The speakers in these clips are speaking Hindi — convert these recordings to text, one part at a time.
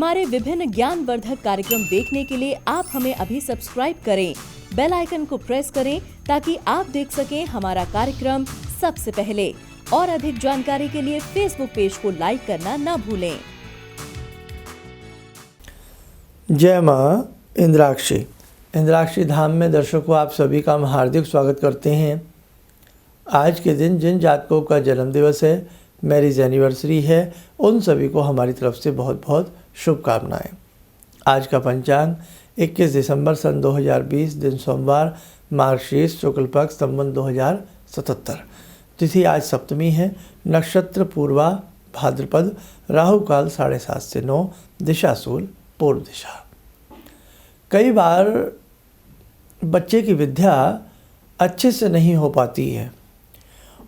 हमारे विभिन्न ज्ञानवर्धक कार्यक्रम देखने के लिए आप हमें अभी सब्सक्राइब करें, बेल आइकन को प्रेस करें ताकि आप देख सकें हमारा कार्यक्रम सबसे पहले। और अधिक जानकारी के लिए फेसबुक पेज को लाइक करना न भूलें। जय माँ इंद्राक्षी धाम में दर्शकों आप सभी का हम हार्दिक स्वागत करते हैं। आज के दिन जिन जातकों का जन्म दिवस है, मैरिज एनिवर्सरी है, उन सभी को हमारी तरफ से बहुत बहुत शुभकामनाएं। आज का पंचांग 21 दिसंबर सन 2020, दिन सोमवार, मार्गशीर्ष शुक्ल पक्ष, संवत 2077। तिथि आज सप्तमी है, नक्षत्र पूर्वा भाद्रपद, राहु काल 7:30 से 9, दिशा शूल पूर्व दिशा। कई बार बच्चे की विद्या अच्छे से नहीं हो पाती है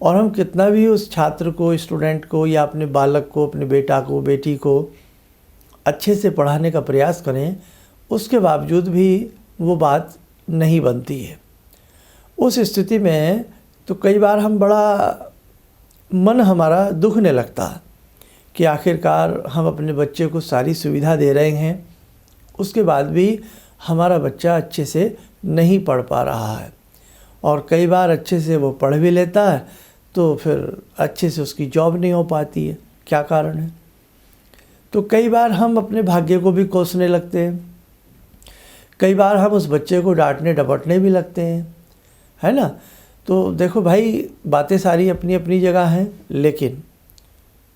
और हम कितना भी उस छात्र को, स्टूडेंट को या अपने बालक को, अपने बेटा को, बेटी को अच्छे से पढ़ाने का प्रयास करें, उसके बावजूद भी वो बात नहीं बनती है। उस स्थिति में तो कई बार हम बड़ा मन हमारा दुखने लगता है कि आखिरकार हम अपने बच्चे को सारी सुविधा दे रहे हैं, उसके बाद भी हमारा बच्चा अच्छे से नहीं पढ़ पा रहा है। और कई बार अच्छे से वो पढ़ भी लेता है तो फिर अच्छे से उसकी जॉब नहीं हो पाती है। क्या कारण है? तो कई बार हम अपने भाग्य को भी कोसने लगते हैं, कई बार हम उस बच्चे को डांटने डपटने भी लगते हैं, है ना। तो देखो भाई, बातें सारी अपनी अपनी जगह हैं, लेकिन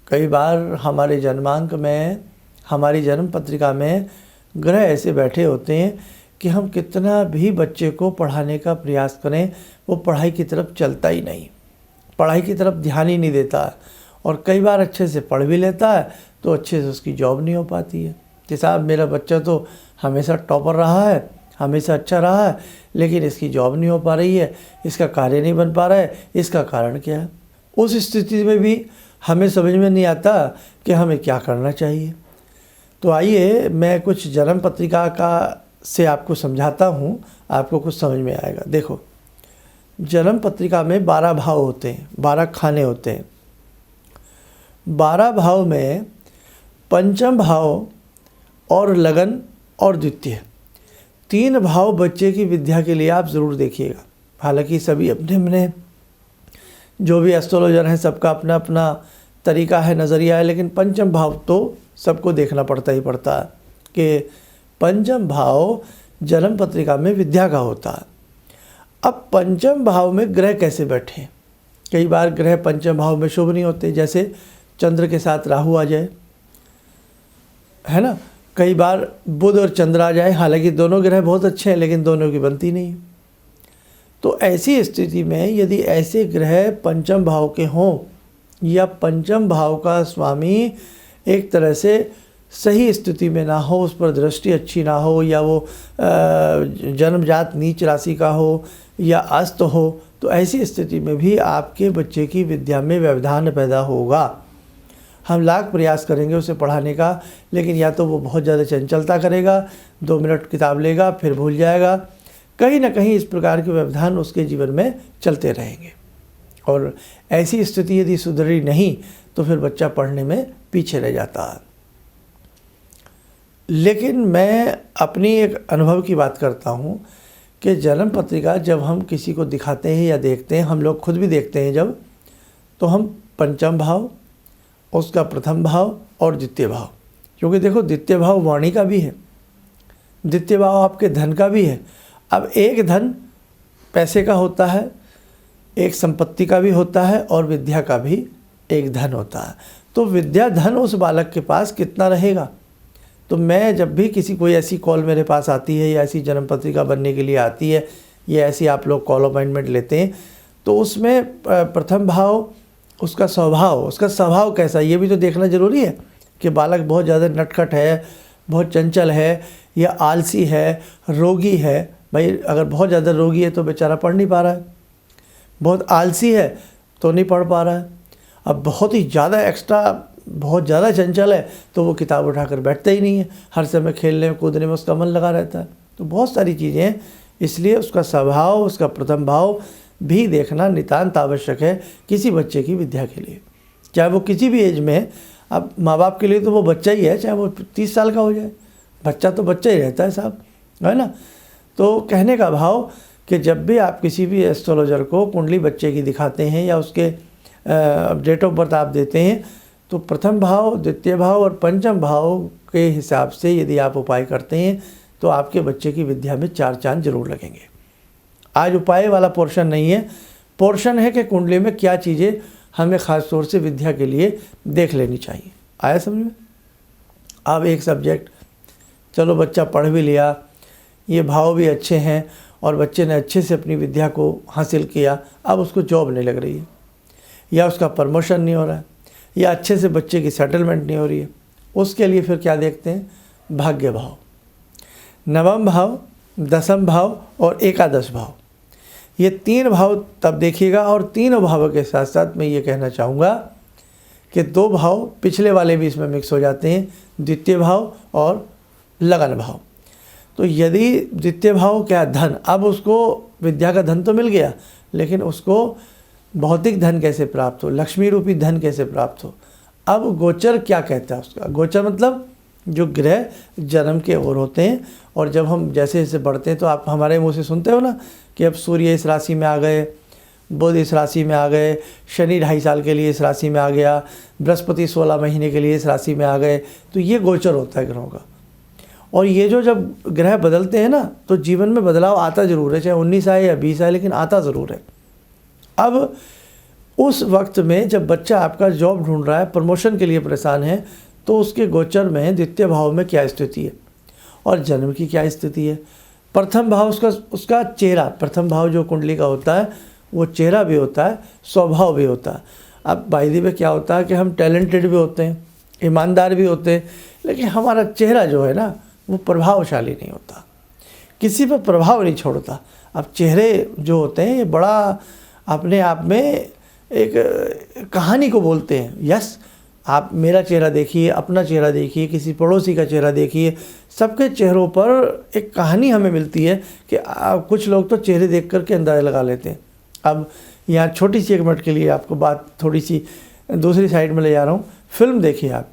कई बार हमारे जन्मांक में, हमारी जन्म पत्रिका में ग्रह ऐसे बैठे होते हैं कि हम कितना भी बच्चे को पढ़ाने का प्रयास करें, वो पढ़ाई की तरफ चलता ही नहीं, पढ़ाई की तरफ ध्यान ही नहीं देता है। और कई बार अच्छे से पढ़ भी लेता है तो अच्छे से उसकी जॉब नहीं हो पाती है कि साहब मेरा बच्चा तो हमेशा टॉपर रहा है, हमेशा अच्छा रहा है, लेकिन इसकी जॉब नहीं हो पा रही है, इसका कार्य नहीं बन पा रहा है, इसका कारण क्या है। उस स्थिति में भी हमें समझ में नहीं आता कि हमें क्या करना चाहिए। तो आइए मैं कुछ जन्म पत्रिका का से आपको समझाता हूँ, आपको कुछ समझ में आएगा। देखो, जन्म पत्रिका में 12 भाव होते हैं, 12 खाने होते हैं। 12 भाव में पंचम भाव और लगन और द्वितीय, 3 भाव बच्चे की विद्या के लिए आप ज़रूर देखिएगा। हालांकि सभी अपने अपने जो भी एस्ट्रोलॉजर हैं, सबका अपना अपना तरीका है, नज़रिया है, लेकिन पंचम भाव तो सबको देखना पड़ता ही पड़ता है कि पंचम भाव जन्म पत्रिका में विद्या का होता है। अब पंचम भाव में ग्रह कैसे बैठे? कई बार ग्रह पंचम भाव में शुभ नहीं होते, जैसे चंद्र के साथ राहु आ जाए, है ना। कई बार बुध और चंद्र आ जाए, हालांकि दोनों ग्रह बहुत अच्छे हैं, लेकिन दोनों की बनती नहीं। तो ऐसी स्थिति में यदि ऐसे ग्रह पंचम भाव के हों या पंचम भाव का स्वामी एक तरह से सही स्थिति में ना हो, उस पर दृष्टि अच्छी ना हो, या वो जन्मजात नीच राशि का हो या अस्त हो, तो ऐसी स्थिति में भी आपके बच्चे की विद्या में व्यवधान पैदा होगा। हम लाख प्रयास करेंगे उसे पढ़ाने का, लेकिन या तो वो बहुत ज़्यादा चंचलता करेगा, 2 मिनट किताब लेगा फिर भूल जाएगा, कहीं ना कहीं इस प्रकार के व्यवधान उसके जीवन में चलते रहेंगे। और ऐसी स्थिति यदि सुधरी नहीं तो फिर बच्चा पढ़ने में पीछे रह जाता है। लेकिन मैं अपनी एक अनुभव की बात करता हूँ कि जन्म पत्रिका जब हम किसी को दिखाते हैं या देखते हैं, हम लोग खुद भी देखते हैं जब, तो हम पंचम भाव, उसका प्रथम भाव और द्वितीय भाव, क्योंकि देखो द्वितीय भाव वाणी का भी है, द्वितीय भाव आपके धन का भी है। अब एक धन पैसे का होता है, एक संपत्ति का भी होता है, और विद्या का भी एक धन होता है। तो विद्या धन उस बालक के पास कितना रहेगा। तो मैं जब भी कोई ऐसी कॉल मेरे पास आती है या ऐसी जन्म पत्रिका बनने के लिए आती है, या ऐसी आप लोग कॉल अपॉइंटमेंट लेते हैं, तो उसमें प्रथम भाव, उसका स्वभाव कैसा, ये भी तो देखना ज़रूरी है कि बालक बहुत ज़्यादा नटखट है, बहुत चंचल है, या आलसी है, रोगी है। भाई अगर बहुत ज़्यादा रोगी है तो बेचारा पढ़ नहीं पा रहा है, बहुत आलसी है तो नहीं पढ़ पा रहा है। अब बहुत ही ज़्यादा एक्स्ट्रा, बहुत ज़्यादा चंचल है तो वो किताब उठाकर बैठता ही नहीं है, हर समय खेलने कूदने में उसका मन लगा रहता है। तो बहुत सारी चीज़ें हैं, इसलिए उसका स्वभाव, उसका प्रथम भाव भी देखना नितांत आवश्यक है किसी बच्चे की विद्या के लिए, चाहे वो किसी भी एज में। अब माँ बाप के लिए तो वो बच्चा ही है, चाहे वो 30 साल का हो जाए, बच्चा तो बच्चा ही रहता है साहब, है ना। तो कहने का भाव कि जब भी आप किसी भी एस्ट्रोलॉजर को कुंडली बच्चे की दिखाते हैं या उसके डेट ऑफ बर्थ आप देते हैं, तो प्रथम भाव, द्वितीय भाव और पंचम भाव के हिसाब से यदि आप उपाय करते हैं तो आपके बच्चे की विद्या में 4 चांद जरूर लगेंगे। आज उपाय वाला पोर्शन नहीं है, पोर्शन है कि कुंडली में क्या चीज़ें हमें ख़ास तौर से विद्या के लिए देख लेनी चाहिए। आया समझ में। अब एक सब्जेक्ट, चलो बच्चा पढ़ भी लिया, ये भाव भी अच्छे हैं और बच्चे ने अच्छे से अपनी विद्या को हासिल किया, अब उसको जॉब नहीं लग रही है या उसका प्रमोशन नहीं हो रहा है या अच्छे से बच्चे की सेटलमेंट नहीं हो रही है, उसके लिए फिर क्या देखते हैं, भाग्य भाव, नवम भाव, दसम भाव और एकादश भाव, ये 3 भाव तब देखिएगा। और तीनों भावों के साथ साथ मैं ये कहना चाहूँगा कि 2 भाव पिछले वाले भी इसमें मिक्स हो जाते हैं, द्वितीय भाव और लगन भाव। तो यदि द्वितीय भाव क्या, धन, अब उसको विद्या का धन तो मिल गया, लेकिन उसको भौतिक धन कैसे प्राप्त हो, लक्ष्मी रूपी धन कैसे प्राप्त हो। अब गोचर क्या कहता है उसका, गोचर मतलब जो ग्रह जन्म के ओर होते हैं, और जब हम जैसे जैसे बढ़ते हैं तो आप हमारे मुँह से सुनते हो ना कि अब सूर्य इस राशि में आ गए, बुध इस राशि में आ गए, शनि 2.5 साल के लिए इस राशि में आ गया, बृहस्पति 16 महीने के लिए इस राशि में आ गए। तो ये गोचर होता है ग्रहों का। और ये जो जब ग्रह बदलते हैं ना तो जीवन में बदलाव आता ज़रूर है, चाहे 19 आए या 20 आए, लेकिन आता ज़रूर है। अब उस वक्त में जब बच्चा आपका जॉब ढूंढ रहा है, प्रमोशन के लिए परेशान है, तो उसके गोचर में द्वितीय भाव में क्या स्थिति है और जन्म की क्या स्थिति है। प्रथम भाव उसका चेहरा, प्रथम भाव जो कुंडली का होता है वो चेहरा भी होता है, स्वभाव भी होता है। अब बाई द वे क्या होता है कि हम टैलेंटेड भी होते हैं, ईमानदार भी होते हैं, लेकिन हमारा चेहरा जो है ना वो प्रभावशाली नहीं होता, किसी पर प्रभाव नहीं छोड़ता। अब चेहरे जो होते हैं ये बड़ा अपने आप में एक कहानी को बोलते हैं। यस, आप मेरा चेहरा देखिए, अपना चेहरा देखिए, किसी पड़ोसी का चेहरा देखिए, सबके चेहरों पर एक कहानी हमें मिलती है कि कुछ लोग तो चेहरे देख करके अंदाज़ा लगा लेते हैं। अब यहाँ छोटी सी 1 मिनट के लिए आपको बात थोड़ी सी दूसरी साइड में ले जा रहा हूँ। फिल्म देखिए आप,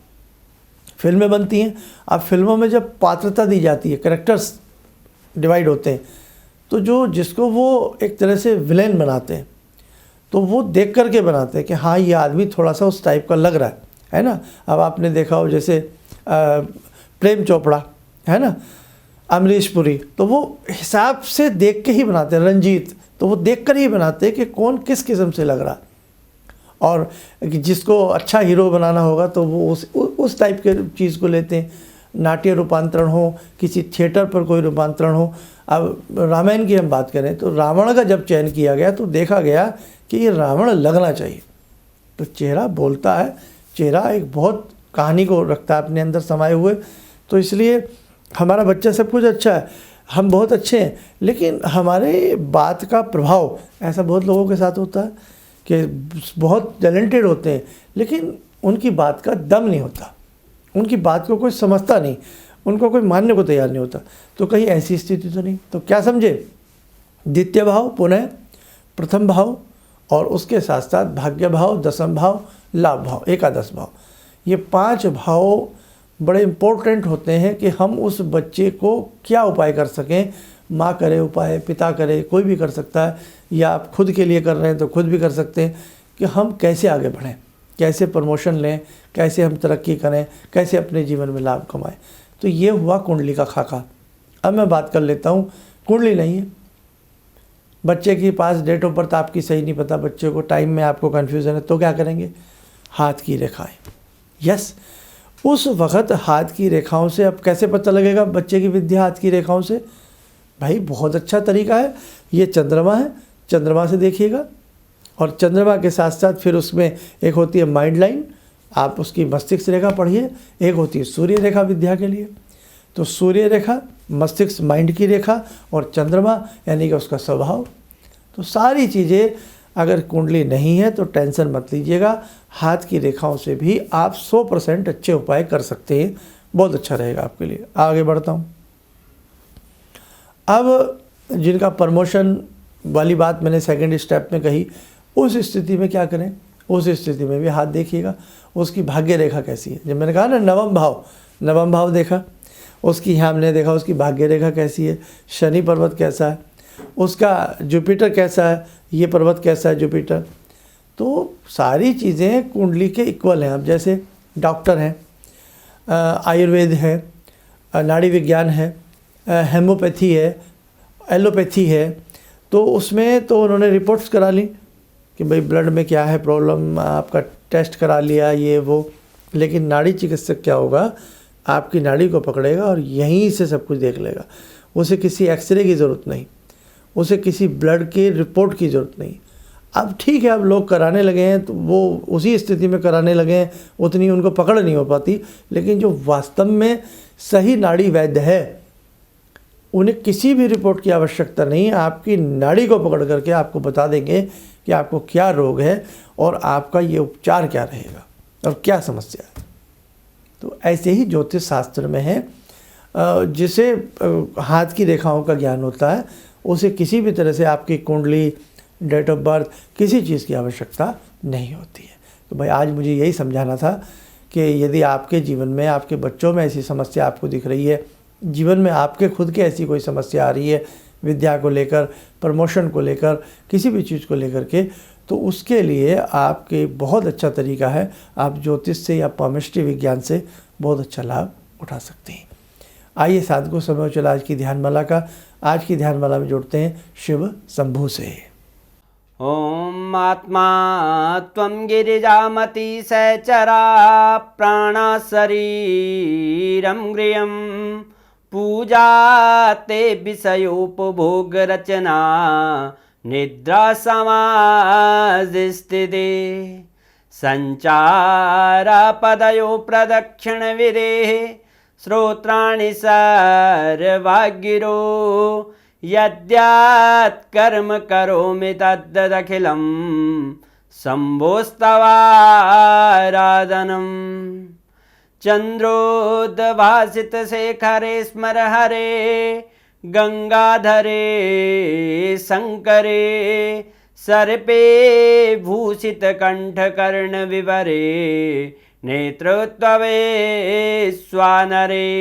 फिल्में बनती हैं, अब फिल्मों में जब पात्रता दी जाती है, कैरेक्टर्स डिवाइड होते हैं, तो जो जिसको वो एक तरह से विलेन बनाते हैं तो वो देख करके बनाते हैं कि हाँ ये आदमी थोड़ा सा उस टाइप का लग रहा है ना। अब आपने देखा हो जैसे प्रेम चोपड़ा है ना, अमरीश पुरी, तो वो हिसाब से देख के ही बनाते हैं। रंजीत, तो वो देख कर ही बनाते हैं कि कौन किस किस्म से लग रहा, और जिसको अच्छा हीरो बनाना होगा तो वो उस टाइप के चीज़ को लेते हैं। नाट्य रूपांतरण हो, किसी थिएटर पर कोई रूपांतरण हो। अब रामायण की हम बात करें तो रावण का जब चयन किया गया तो देखा गया कि ये रावण लगना चाहिए। तो चेहरा बोलता है, चेहरा एक बहुत कहानी को रखता है अपने अंदर समाये हुए। तो इसलिए हमारा बच्चा सब कुछ अच्छा है, हम बहुत अच्छे हैं, लेकिन हमारे बात का प्रभाव, ऐसा बहुत लोगों के साथ होता है कि बहुत टैलेंटेड होते हैं लेकिन उनकी बात का दम नहीं होता, उनकी बात को कोई समझता नहीं, उनको कोई मानने को तैयार नहीं होता। तो कहीं ऐसी स्थिति तो नहीं। तो क्या समझे, द्वितीय भाव, पुनः प्रथम भाव और उसके साथ साथ भाग्य भाव, दसम भाव, लाभ भाव, एकादश भाव, ये 5 भाव बड़े इम्पोर्टेंट होते हैं कि हम उस बच्चे को क्या उपाय कर सकें। माँ करे उपाय, पिता करे, कोई भी कर सकता है, या आप खुद के लिए कर रहे हैं तो खुद भी कर सकते हैं कि हम कैसे आगे बढ़ें, कैसे प्रमोशन लें, कैसे हम तरक्की करें, कैसे अपने जीवन में लाभ कमाएं। तो ये हुआ कुंडली का खाका। अब मैं बात कर लेता हूँ, कुंडली नहीं है, बच्चे के पास डेट ऑफ बर्थ आपकी सही नहीं पता, बच्चे को टाइम में आपको कन्फ्यूज़न है, तो क्या करेंगे, हाथ की रेखाएं। यस, उस वक्त हाथ की रेखाओं से अब कैसे पता लगेगा बच्चे की विद्या हाथ की रेखाओं से? भाई बहुत अच्छा तरीका है, ये चंद्रमा है, चंद्रमा से देखिएगा, और चंद्रमा के साथ साथ फिर उसमें एक होती है माइंड लाइन, आप उसकी मस्तिष्क रेखा पढ़िए, एक होती है सूर्य रेखा विद्या के लिए। तो सूर्य रेखा, मस्तिष्क माइंड की रेखा, और चंद्रमा यानी कि उसका स्वभाव। तो सारी चीज़ें अगर कुंडली नहीं है तो टेंशन मत लीजिएगा, हाथ की रेखाओं से भी आप 100% अच्छे उपाय कर सकते हैं, बहुत अच्छा रहेगा आपके लिए। आगे बढ़ता हूँ। अब जिनका प्रमोशन वाली बात मैंने सेकंड स्टेप में कही, उस स्थिति में क्या करें, उस स्थिति में भी हाथ देखिएगा, उसकी भाग्य रेखा कैसी है। जब मैंने कहा ना नवम भाव देखा, उसकी यहाँ हमने देखा उसकी भाग्य रेखा कैसी है, शनि पर्वत कैसा है, उसका जुपिटर कैसा है, ये पर्वत कैसा है जुपिटर। तो सारी चीज़ें कुंडली के इक्वल हैं। अब जैसे डॉक्टर हैं, आयुर्वेद है, नाड़ी विज्ञान है, हेमोपैथी है, एलोपैथी है, तो उसमें तो उन्होंने रिपोर्ट्स करा ली कि भाई ब्लड में क्या है प्रॉब्लम, आपका टेस्ट करा लिया ये वो। लेकिन नाड़ी चिकित्सक क्या होगा, आपकी नाड़ी को पकड़ेगा और यहीं से सब कुछ देख लेगा। उसे किसी एक्सरे की ज़रूरत नहीं, उसे किसी ब्लड की रिपोर्ट की ज़रूरत नहीं। अब ठीक है, अब लोग कराने लगे हैं तो वो उसी स्थिति में कराने लगे हैं, उतनी उनको पकड़ नहीं हो पाती। लेकिन जो वास्तव में सही नाड़ी वैद्य है, उन्हें किसी भी रिपोर्ट की आवश्यकता नहीं, आपकी नाड़ी को पकड़ करके आपको बता देंगे कि आपको क्या रोग है और आपका ये उपचार क्या रहेगा और क्या समस्या है। तो ऐसे ही ज्योतिष शास्त्र में है, जिसे हाथ की रेखाओं का ज्ञान होता है, उसे किसी भी तरह से आपकी कुंडली, डेट ऑफ बर्थ, किसी चीज़ की आवश्यकता नहीं होती है। तो भाई आज मुझे यही समझाना था कि यदि आपके जीवन में, आपके बच्चों में ऐसी समस्या आपको दिख रही है, जीवन में आपके खुद के ऐसी कोई समस्या आ रही है, विद्या को लेकर, प्रमोशन को लेकर, किसी भी चीज़ को लेकर के, तो उसके लिए आपके बहुत अच्छा तरीका है, आप ज्योतिष से या पामिस्ट्री विज्ञान से बहुत अच्छा लाभ उठा सकते हैं। आइए साधकों, समय चला आज की ध्यानमाला का। आज की ध्यानमाला में जोड़ते हैं शिव शंभू से। ॐ आत्मा त्वं गिरिजामति सहचरा प्राणा शरीरं गृहं पूजा ते विषयोपभोग रचना निद्रा समाधिस्थिते संचारा पदयो प्रदक्षिण विदेः श्रोत्राणि सर्वागिरो यद्यात् कर्म करोमि तद्दखिलं शम्भोस्तवाराधनम् चन्द्रोद्भासितशेखरे स्मर हरे गंगाधरे शंकरे सर्पे भूषितकण्ठकर्णविवरे नेत्रोत्तवे स्वानरे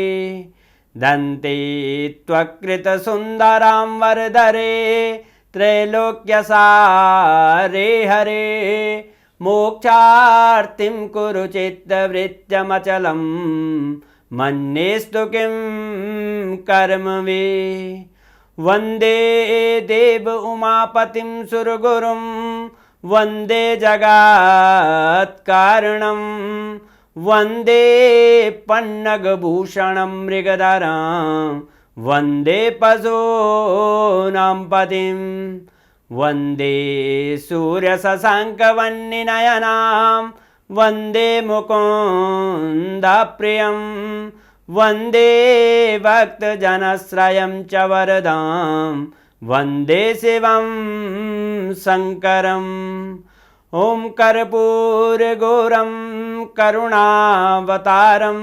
दन्ते त्वकृतसुन्दरां वरदरे त्रैलोक्यसारे हरे मोक्षार्तिं कुरु चित्तवृत्त्यमचलं मन्येस्तु किं कर्म वे वन्दे देव उमापतिं सुरगुरुं वन्दे जगत्कारणं वन्दे पन्नगभूषणं मृगधरं वन्दे पशूनां पतिं वन्दे सूर्यशशाङ्कवह्निनयनां वन्दे मुकुन्दप्रियं वन्दे भक्तजनश्रयं च वरदां वन्दे शिवं शङ्करम् ॐ कर्पूरगौरं करुणावतारं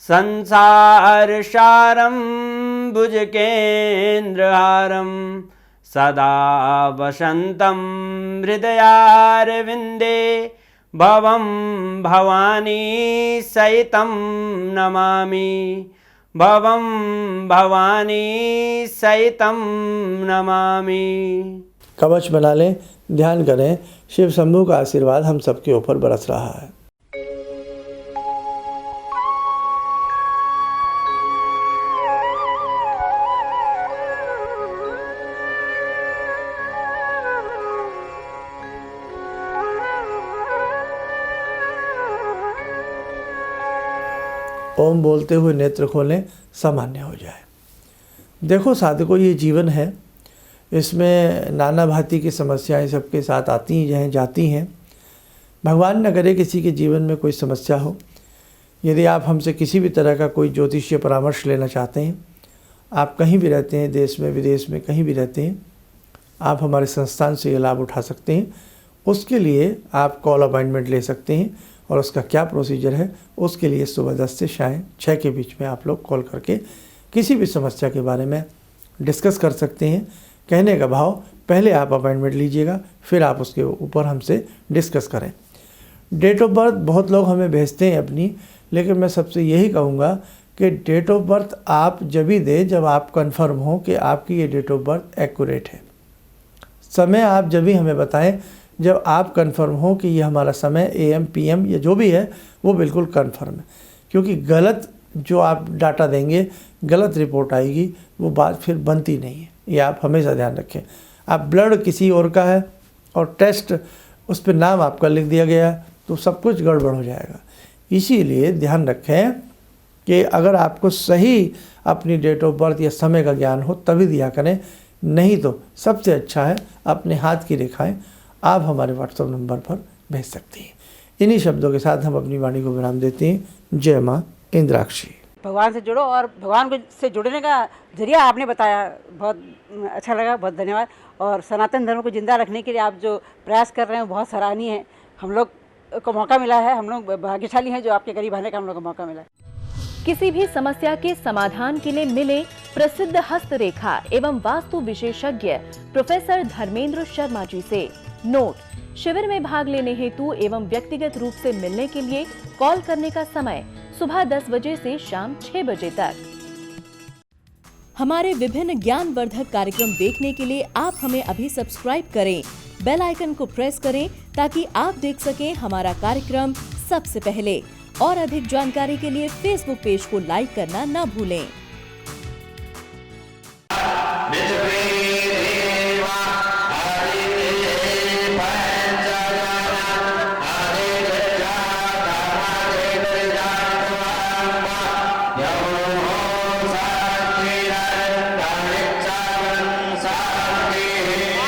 संसारसारं भुजगेन्द्रहारं सदा वसन्तं हृदयारविन्दे भवं भवानी सहितं नमामि भवं भवानी सहितं नमामि। कवच बना लें, ध्यान करें, शिव शंभू का आशीर्वाद हम सबके ऊपर बरस रहा है। ओम बोलते हुए नेत्र खोलें, सामान्य हो जाए। देखो साधकों, ये जीवन है, इसमें नाना भांति की समस्याएं सबके साथ आती हैं जाती हैं। भगवान न करे किसी के जीवन में कोई समस्या हो। यदि आप हमसे किसी भी तरह का कोई ज्योतिषीय परामर्श लेना चाहते हैं, आप कहीं भी रहते हैं, देश में विदेश में कहीं भी रहते हैं, आप हमारे संस्थान से ये लाभ उठा सकते हैं। उसके लिए आप कॉल अपॉइंटमेंट ले सकते हैं और उसका क्या प्रोसीजर है, उसके लिए सुबह 10 से शाम 6 के बीच में आप लोग कॉल करके किसी भी समस्या के बारे में डिस्कस कर सकते हैं। कहने का भाव, पहले आप अपॉइंटमेंट लीजिएगा, फिर आप उसके ऊपर हमसे डिस्कस करें। डेट ऑफ बर्थ बहुत लोग हमें भेजते हैं अपनी, लेकिन मैं सबसे यही कहूँगा कि डेट ऑफ बर्थ आप जब ही दें जब आप कंफर्म हो कि आपकी ये डेट ऑफ बर्थ एक्यूरेट है। समय आप जब भी हमें बताएं जब आप कंफर्म हो कि ये हमारा समय AM PM या जो भी है वो बिल्कुल कंफर्म है, क्योंकि गलत जो आप डाटा देंगे, गलत रिपोर्ट आएगी, वो बात फिर बनती नहीं है। ये आप हमेशा ध्यान रखें। आप ब्लड किसी और का है और टेस्ट उस पर नाम आपका लिख दिया गया है तो सब कुछ गड़बड़ हो जाएगा। इसीलिए ध्यान रखें कि अगर आपको सही अपनी डेट ऑफ बर्थ या समय का ज्ञान हो तभी दिया करें, नहीं तो सबसे अच्छा है अपने हाथ की रेखाएं आप हमारे व्हाट्सएप नंबर पर भेज सकती हैं। इन्हीं शब्दों के साथ हम अपनी वाणी को विराम देते हैं। जय माँ इंद्राक्षी। भगवान से जुड़ो और भगवान से जुड़ने का जरिया आपने बताया, बहुत अच्छा लगा, बहुत धन्यवाद। और सनातन धर्म को जिंदा रखने के लिए आप जो प्रयास कर रहे हैं बहुत सराहनीय है। हम लोग को मौका मिला है, हम लोग भाग्यशाली हैं जो आपके करीब आने का हम लोग को मौका मिला है। किसी भी समस्या के समाधान के लिए मिले प्रसिद्ध हस्तरेखा एवं वास्तु विशेषज्ञ प्रोफेसर धर्मेंद्र शर्मा जी से। नोट: शिविर में भाग लेने हेतु एवं व्यक्तिगत रूप से मिलने के लिए कॉल करने का समय सुबह 10 बजे से शाम 6 बजे तक। हमारे विभिन्न ज्ञानवर्धक कार्यक्रम देखने के लिए आप हमें अभी सब्सक्राइब करें, बेल आइकन को प्रेस करें ताकि आप देख सकें हमारा कार्यक्रम सबसे पहले। और अधिक जानकारी के लिए फेसबुक पेज को लाइक करना न भूलें।